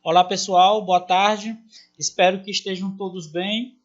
Olá pessoal, boa tarde, espero que estejam todos bem.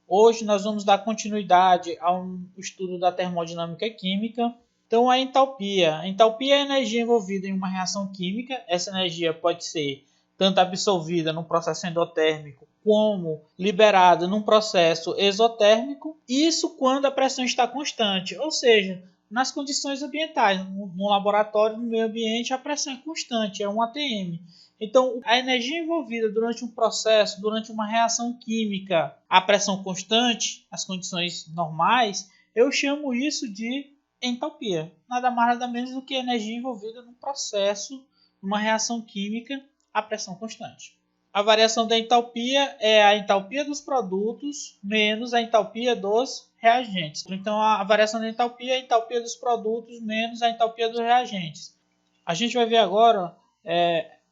Hoje nós vamos dar continuidade ao estudo da termodinâmica química. Então a entalpia. A entalpia é a energia envolvida em uma reação química. Essa energia pode ser tanto absorvida no processo endotérmico como liberada num processo exotérmico. Isso quando a pressão está constante, ou seja, nas condições ambientais. No laboratório, no meio ambiente, a pressão é constante, é 1 atm. Então, a energia envolvida durante um processo, durante uma reação química, a pressão constante, as condições normais, eu chamo isso de entalpia. Nada mais nada menos do que a energia envolvida num processo, numa reação química, a pressão constante. A variação da entalpia é a entalpia dos produtos menos a entalpia dos reagentes. Então, a variação da entalpia é a entalpia dos produtos menos a entalpia dos reagentes. A gente vai ver agora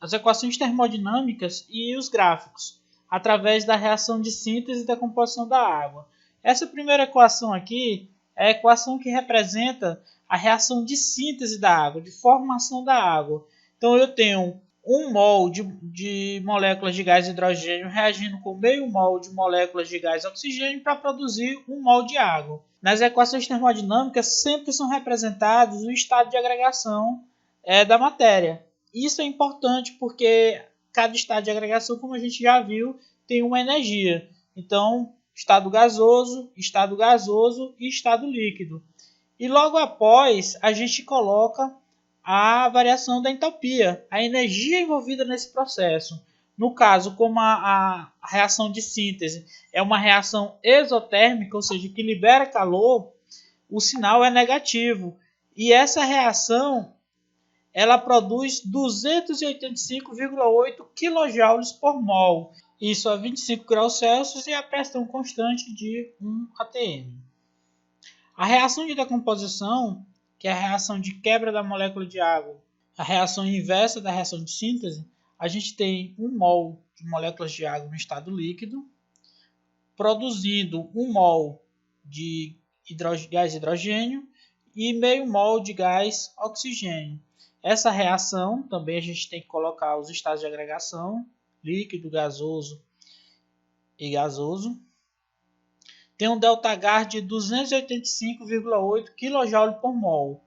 as equações termodinâmicas e os gráficos, através da reação de síntese e decomposição da água. Essa primeira equação aqui é a equação que representa a reação de síntese da água, de formação da água. Então eu tenho 1 mol de moléculas de gás hidrogênio reagindo com meio mol de moléculas de gás oxigênio para produzir 1 mol de água. Nas equações termodinâmicas sempre são representados o estado de agregação da matéria. Isso é importante porque cada estado de agregação, como a gente já viu, tem uma energia. Então, estado gasoso e estado líquido. E logo após, a gente coloca a variação da entalpia, a energia envolvida nesse processo. No caso, como a reação de síntese é uma reação exotérmica, ou seja, que libera calor, o sinal é negativo. E essa reação ela produz 285,8 kJ por mol. Isso a 25 graus Celsius e a pressão constante de 1 atm. A reação de decomposição, que é a reação de quebra da molécula de água, a reação inversa da reação de síntese, a gente tem 1 mol de moléculas de água no estado líquido, produzindo 1 mol de gás hidrogênio e meio mol de gás oxigênio. Essa reação, também a gente tem que colocar os estados de agregação, líquido, gasoso e gasoso. Tem um ΔH de 285,8 kJ por mol.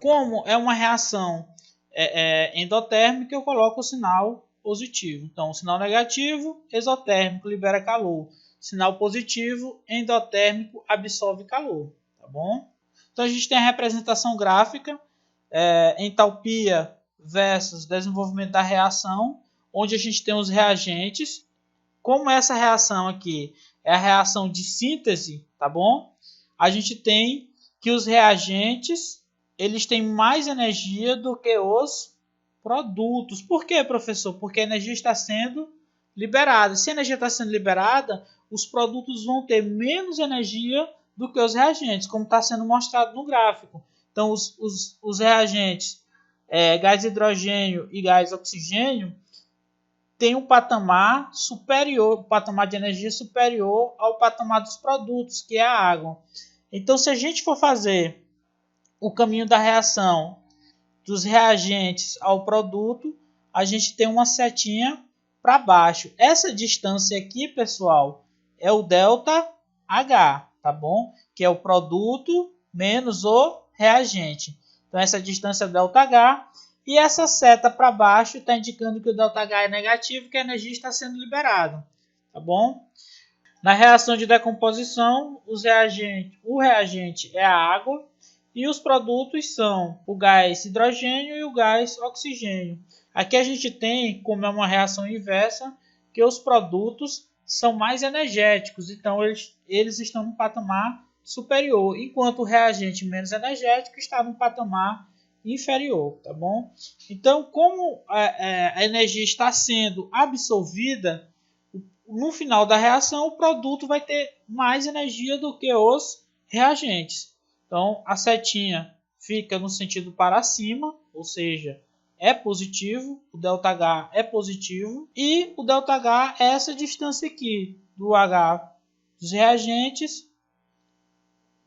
Como é uma reação endotérmica, eu coloco o sinal positivo. Então, o sinal negativo, exotérmico, libera calor. Sinal positivo, endotérmico, absorve calor. Tá bom? Então, a gente tem a representação gráfica. Entalpia versus desenvolvimento da reação, onde a gente tem os reagentes. Como essa reação aqui é a reação de síntese, tá bom? A gente tem que os reagentes eles têm mais energia do que os produtos. Por quê, professor? Porque a energia está sendo liberada. Se a energia está sendo liberada, os produtos vão ter menos energia do que os reagentes, como está sendo mostrado no gráfico. Então, os reagentes gás hidrogênio e gás oxigênio têm um patamar superior, um patamar de energia superior ao patamar dos produtos, que é a água. Então, se a gente for fazer o caminho da reação dos reagentes ao produto, a gente tem uma setinha para baixo. Essa distância aqui, pessoal, é o ΔH, tá bom? Que é o produto menos o reagente. Então, essa distância é ΔH e essa seta para baixo está indicando que o ΔH é negativo, que a energia está sendo liberada. Tá bom? Na reação de decomposição, o reagente é a água e os produtos são o gás hidrogênio e o gás oxigênio. Aqui a gente tem, como é uma reação inversa, que os produtos são mais energéticos, então eles estão no patamar superior, enquanto o reagente menos energético está no patamar inferior, tá bom? Então, como a energia está sendo absorvida, no final da reação, o produto vai ter mais energia do que os reagentes. Então, a setinha fica no sentido para cima, ou seja, é positivo, o ΔH é positivo, e o ΔH é essa distância aqui, do H dos reagentes,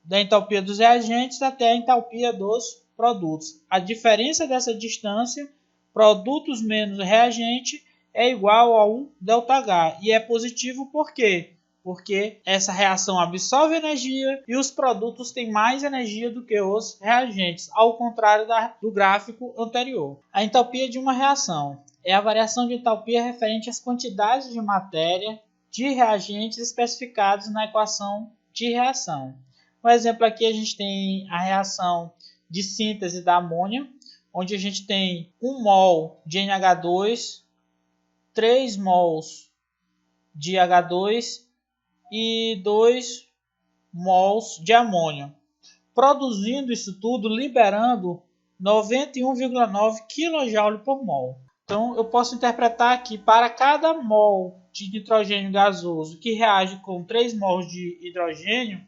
da entalpia dos reagentes até a entalpia dos produtos. A diferença dessa distância, produtos menos reagente, é igual ao ΔH. E é positivo por quê? Porque essa reação absorve energia e os produtos têm mais energia do que os reagentes, ao contrário do gráfico anterior. A entalpia de uma reação é a variação de entalpia referente às quantidades de matéria de reagentes especificados na equação de reação. Por exemplo, aqui a gente tem a reação de síntese da amônia, onde a gente tem 1 mol de NH2, 3 mols de H2 e 2 mols de amônio, produzindo isso tudo, liberando 91,9 kJ por mol. Então, eu posso interpretar que para cada mol de nitrogênio gasoso que reage com 3 mols de hidrogênio,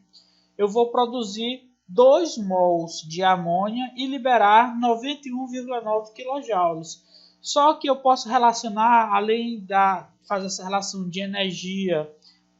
eu vou produzir 2 mols de amônia e liberar 91,9 kJ. Só que eu posso relacionar, além da fazer essa relação de energia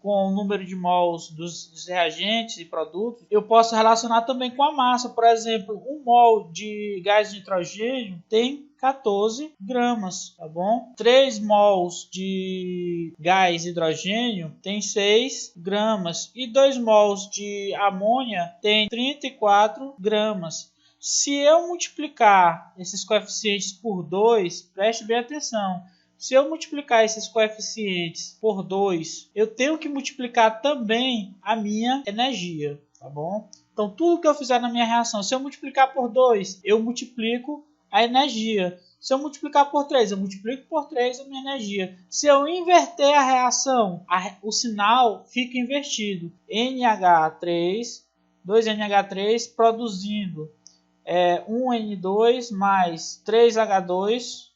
com o número de mols dos reagentes e produtos, eu posso relacionar também com a massa. Por exemplo, 1 mol de gás de nitrogênio tem 14 gramas, tá bom? 3 mols de gás hidrogênio tem 6 gramas e 2 mols de amônia tem 34 gramas. Se eu multiplicar esses coeficientes por 2, preste bem atenção. Se eu multiplicar esses coeficientes por 2, eu tenho que multiplicar também a minha energia, tá bom? Então, tudo que eu fizer na minha reação, se eu multiplicar por 2, eu multiplico a energia. Se eu multiplicar por 3, eu multiplico por 3 a minha energia. Se eu inverter a reação, o sinal fica invertido. NH3, 2NH3 produzindo 1N2 mais 3H2,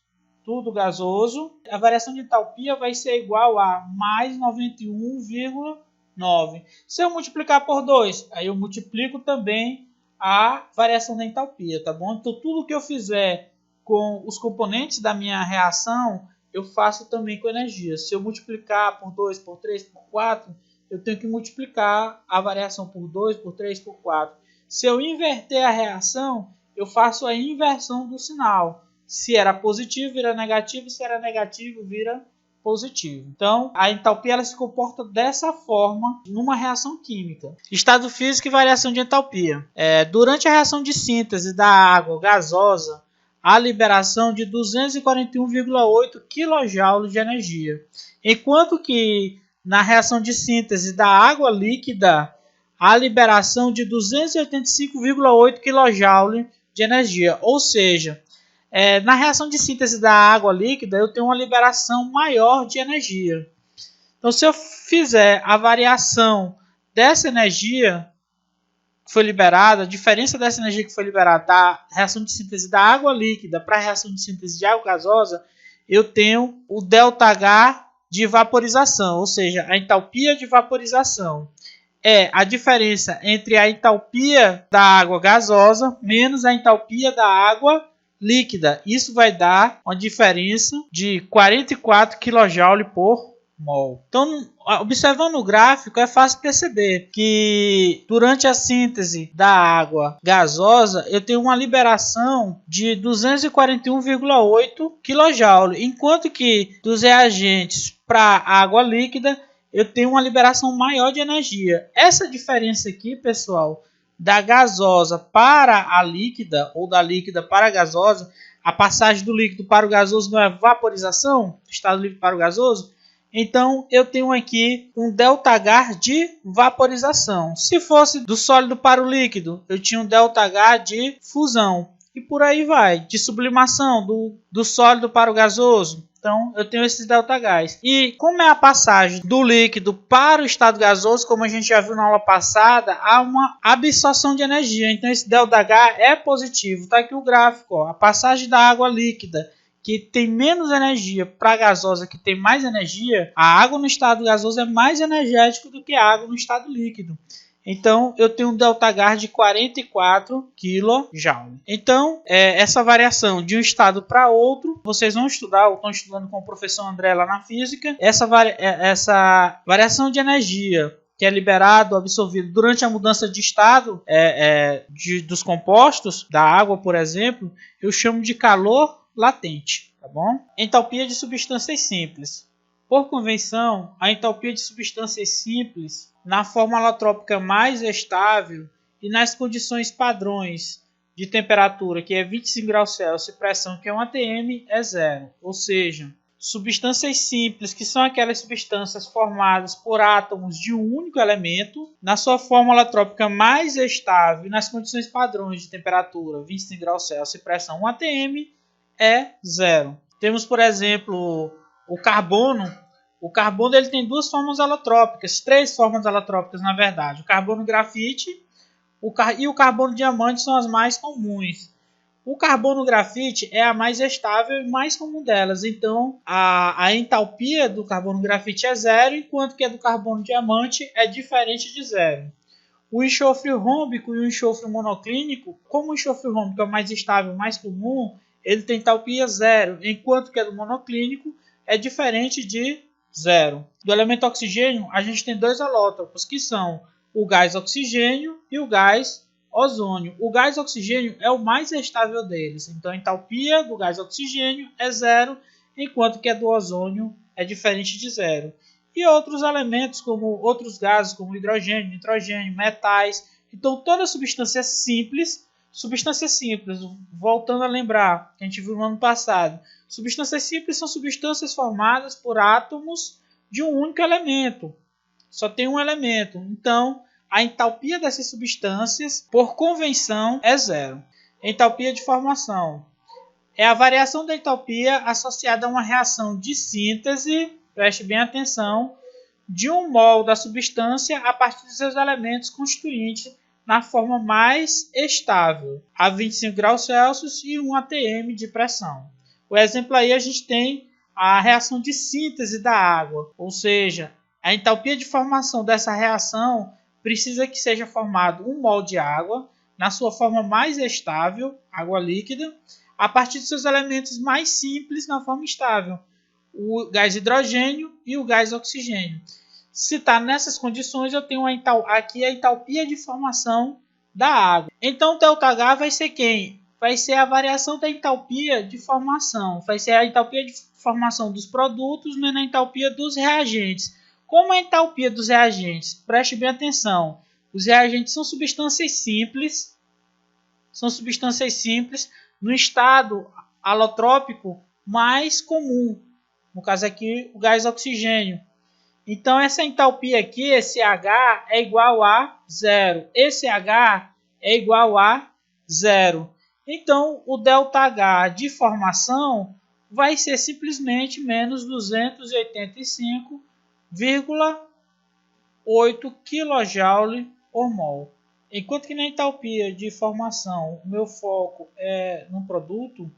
tudo gasoso. A variação de entalpia vai ser igual a mais 91,9. Se eu multiplicar por 2, aí eu multiplico também a variação da entalpia, tá bom? Então, tudo que eu fizer com os componentes da minha reação, eu faço também com energia. Se eu multiplicar por 2, por 3, por 4, eu tenho que multiplicar a variação por 2, por 3, por 4. Se eu inverter a reação, eu faço a inversão do sinal. Se era positivo, vira negativo. Se era negativo, vira positivo. Então, a entalpia ela se comporta dessa forma numa reação química. Estado físico e variação de entalpia. Durante a reação de síntese da água gasosa, há liberação de 241,8 kJ de energia. Enquanto que na reação de síntese da água líquida, há liberação de 285,8 kJ de energia. Ou seja, na reação de síntese da água líquida, eu tenho uma liberação maior de energia. Então, se eu fizer a variação dessa energia que foi liberada, a diferença dessa energia que foi liberada da reação de síntese da água líquida para a reação de síntese de água gasosa, eu tenho o ΔH de vaporização, ou seja, a entalpia de vaporização. É a diferença entre a entalpia da água gasosa menos a entalpia da água líquida. Isso vai dar uma diferença de 44 kJ por mol. Então, observando o gráfico, é fácil perceber que durante a síntese da água gasosa, eu tenho uma liberação de 241,8 kJ, enquanto que dos reagentes para a água líquida, eu tenho uma liberação maior de energia. Essa diferença aqui, pessoal, da gasosa para a líquida ou da líquida para a gasosa, a passagem do líquido para o gasoso não é vaporização, estado líquido para o gasoso, então eu tenho aqui um ΔH de vaporização. Se fosse do sólido para o líquido, eu tinha um ΔH de fusão e por aí vai, de sublimação do sólido para o gasoso. Então, eu tenho esses ΔHs. E como é a passagem do líquido para o estado gasoso, como a gente já viu na aula passada, há uma absorção de energia. Então, esse ΔH é positivo. Está aqui o gráfico. Ó. A passagem da água líquida, que tem menos energia, para a gasosa, que tem mais energia, a água no estado gasoso é mais energética do que a água no estado líquido. Então, eu tenho um ΔH de 44 kJ. Então, essa variação de um estado para outro, vocês vão estudar, ou estão estudando com o professor André lá na física, essa variação de energia que é liberado, absorvido durante a mudança de estado dos compostos, da água, por exemplo, eu chamo de calor latente. tá bom? Entalpia de substâncias simples. Por convenção, a entalpia de substâncias simples na forma alotrópica mais estável e nas condições padrões de temperatura, que é 25 graus Celsius, e pressão, que é 1 atm, é zero. Ou seja, substâncias simples, que são aquelas substâncias formadas por átomos de um único elemento, na sua forma alotrópica mais estável e nas condições padrões de temperatura, 25 graus Celsius, e pressão 1 atm, é zero. Temos, por exemplo, o carbono. O carbono ele tem duas formas alotrópicas, três formas alotrópicas na verdade. O carbono grafite e o carbono diamante são as mais comuns. O carbono grafite é a mais estável e mais comum delas. Então, a entalpia do carbono grafite é zero, enquanto que a do carbono diamante é diferente de zero. O enxofre rômbico e o enxofre monoclínico, como o enxofre rômbico é o mais estável e mais comum, ele tem entalpia zero, enquanto que a do monoclínico é diferente de zero. Do elemento oxigênio, a gente tem dois alótropos, que são o gás oxigênio e o gás ozônio. O gás oxigênio é o mais estável deles, então a entalpia do gás oxigênio é zero, enquanto que a do ozônio é diferente de zero. E outros elementos, como outros gases, como hidrogênio, nitrogênio, metais. Então, toda substância simples, voltando a lembrar, que a gente viu no ano passado, substâncias simples são substâncias formadas por átomos de um único elemento. Só tem um elemento. Então, a entalpia dessas substâncias, por convenção, é zero. Entalpia de formação é a variação da entalpia associada a uma reação de síntese, preste bem atenção, de um mol da substância a partir de seus elementos constituintes na forma mais estável, a 25 graus Celsius e 1 atm de pressão. O exemplo aí a gente tem a reação de síntese da água, ou seja, a entalpia de formação dessa reação precisa que seja formado um mol de água na sua forma mais estável, água líquida, a partir de seus elementos mais simples na forma estável, o gás hidrogênio e o gás oxigênio. Se está nessas condições, eu tenho aqui a entalpia de formação da água. Então, o ΔH vai ser quem? Vai ser a variação da entalpia de formação. Vai ser a entalpia de formação dos produtos menos a entalpia dos reagentes. Como a entalpia dos reagentes? Preste bem atenção. Os reagentes são substâncias simples. No estado alotrópico mais comum. No caso aqui, o gás oxigênio. Então, essa entalpia aqui, esse H, é igual a zero. Esse H é igual a zero. Então, o ΔH de formação vai ser simplesmente menos 285,8 kJ por mol. Enquanto que na entalpia de formação, o meu foco é no produto,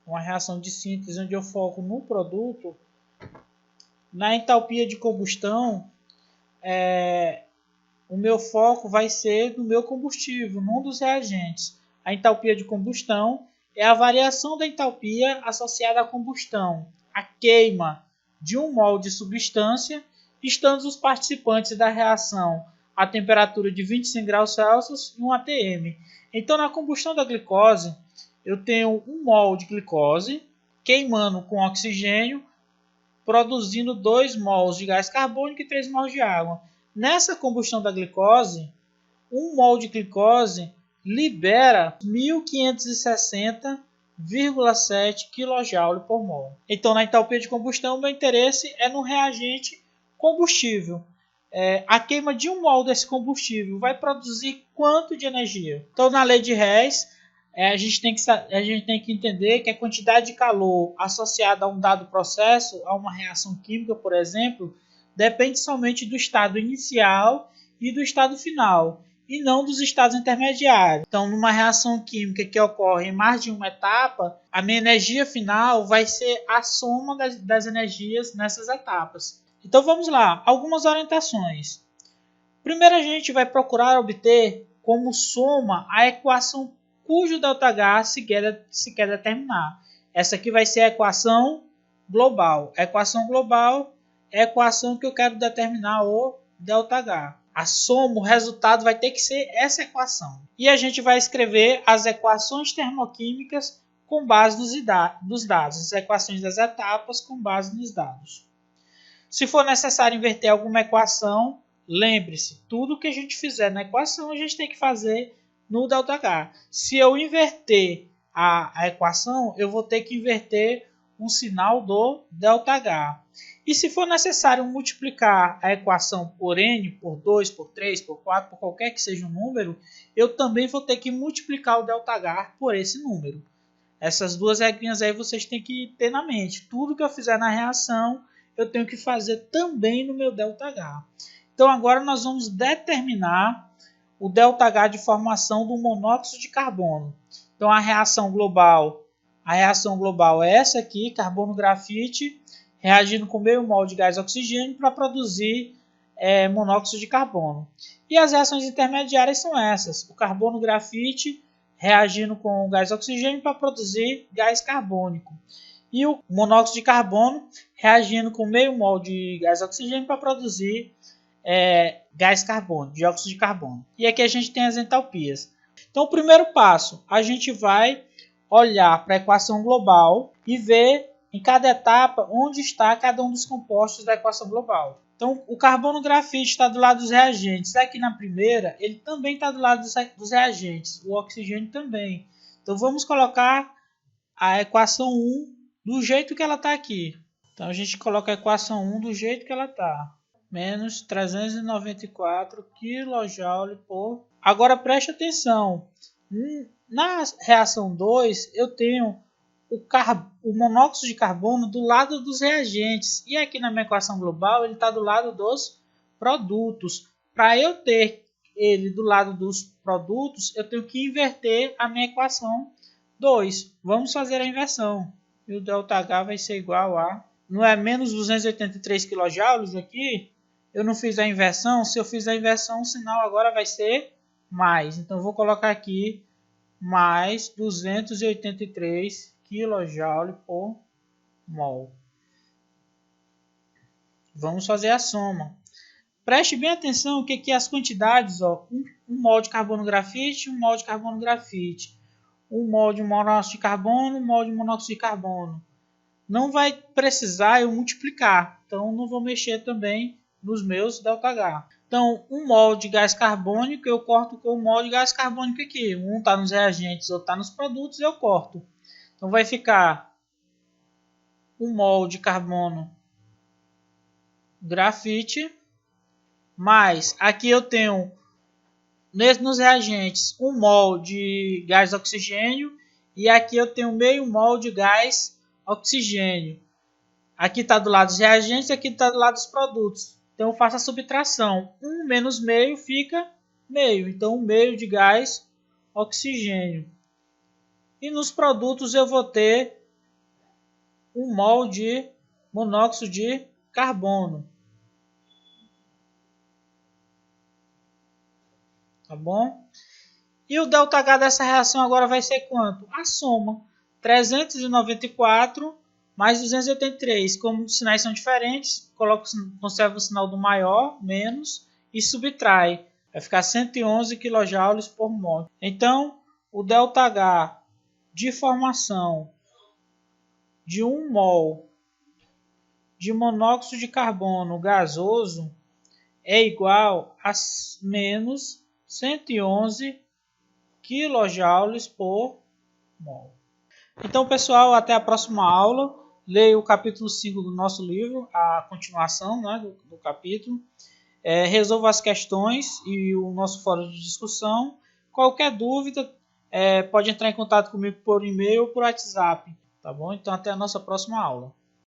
uma reação de síntese onde eu foco no produto, na entalpia de combustão, o meu foco vai ser no meu combustível, não dos reagentes. A entalpia de combustão é a variação da entalpia associada à combustão, a queima de um mol de substância, estando os participantes da reação a temperatura de 25 graus Celsius e 1 atm. Então, na combustão da glicose, eu tenho 1 mol de glicose queimando com oxigênio, produzindo 2 mols de gás carbônico e 3 mols de água. Nessa combustão da glicose, 1 mol de glicose libera 1560,7 kJ por mol. Então, na entalpia de combustão, meu interesse é no reagente combustível. A queima de 1 mol desse combustível vai produzir quanto de energia? Então, na lei de Hess, a gente tem que entender que a quantidade de calor associada a um dado processo, a uma reação química, por exemplo, depende somente do estado inicial e do estado final, e não dos estados intermediários. Então, numa reação química que ocorre em mais de uma etapa, a minha energia final vai ser a soma das energias nessas etapas. Então, vamos lá, algumas orientações. Primeiro, a gente vai procurar obter como soma a equação cujo ΔH se quer determinar. Essa aqui vai ser a equação global. A equação global é a equação que eu quero determinar o ΔH. A soma, o resultado vai ter que ser essa equação. E a gente vai escrever as equações termoquímicas com base nos dados, as equações das etapas com base nos dados. Se for necessário inverter alguma equação, lembre-se, tudo que a gente fizer na equação a gente tem que fazer no ΔH. Se eu inverter a equação, eu vou ter que inverter um sinal do ΔH. E se for necessário multiplicar a equação por n, por 2, por 3, por 4, por qualquer que seja o número, eu também vou ter que multiplicar o ΔH por esse número. Essas duas regrinhas aí vocês têm que ter na mente. Tudo que eu fizer na reação, eu tenho que fazer também no meu ΔH. Então agora nós vamos determinar o ΔH de formação do monóxido de carbono. Então a reação global é essa aqui, carbono-grafite, reagindo com meio mol de gás oxigênio para produzir monóxido de carbono. E as reações intermediárias são essas, o carbono-grafite reagindo com o gás oxigênio para produzir gás carbônico. E o monóxido de carbono reagindo com meio mol de gás oxigênio para produzir gás carbônico, dióxido de carbono. E aqui a gente tem as entalpias. Então o primeiro passo, a gente vai olhar para a equação global e ver em cada etapa onde está cada um dos compostos da equação global. Então o carbono-grafite está do lado dos reagentes. Aqui na primeira, ele também está do lado dos reagentes. O oxigênio também. Então vamos colocar a equação 1 do jeito que ela está aqui. Então a gente coloca a equação 1 do jeito que ela está. Menos 394 kJ por... Agora preste atenção. Na reação 2, eu tenho o monóxido de carbono do lado dos reagentes. E aqui na minha equação global, ele está do lado dos produtos. Para eu ter ele do lado dos produtos, eu tenho que inverter a minha equação 2. Vamos fazer a inversão. E o ΔH vai ser igual a... Não é menos 283 kJ aqui? Eu não fiz a inversão. Se eu fiz a inversão, o sinal agora vai ser mais. Então, eu vou colocar aqui mais 283 kJ por mol. Vamos fazer a soma. Preste bem atenção que as quantidades, ó, um mol de carbono-grafite, um mol de carbono-grafite, um mol de monóxido de carbono, um mol de monóxido de carbono. Não vai precisar eu multiplicar, então não vou mexer também nos meus ΔH. Então, um mol de gás carbônico eu corto com o mol de gás carbônico aqui. Um está nos reagentes, outro está nos produtos, eu corto. Então, vai ficar um mol de carbono grafite, mais aqui eu tenho nos reagentes um mol de gás oxigênio e aqui eu tenho meio mol de gás oxigênio. Aqui está do lado dos reagentes e aqui está do lado dos produtos. Então eu faço a subtração. 1 menos meio fica meio. Então 1/2 de gás oxigênio. E nos produtos eu vou ter 1 mol de monóxido de carbono. Tá bom? E o ΔH dessa reação agora vai ser quanto? A soma. 394 mais 283. Como os sinais são diferentes, conserva o sinal do maior, menos, e subtrai. Vai ficar 111 kJ por mol. Então, o ΔH de formação de 1 mol de monóxido de carbono gasoso é igual a menos 111 kJ por mol. Então, pessoal, até a próxima aula. Leia o capítulo 5 do nosso livro, a continuação, né, do capítulo. Resolva as questões e o nosso fórum de discussão. Qualquer dúvida, pode entrar em contato comigo por e-mail ou por WhatsApp. Tá bom? Então, até a nossa próxima aula.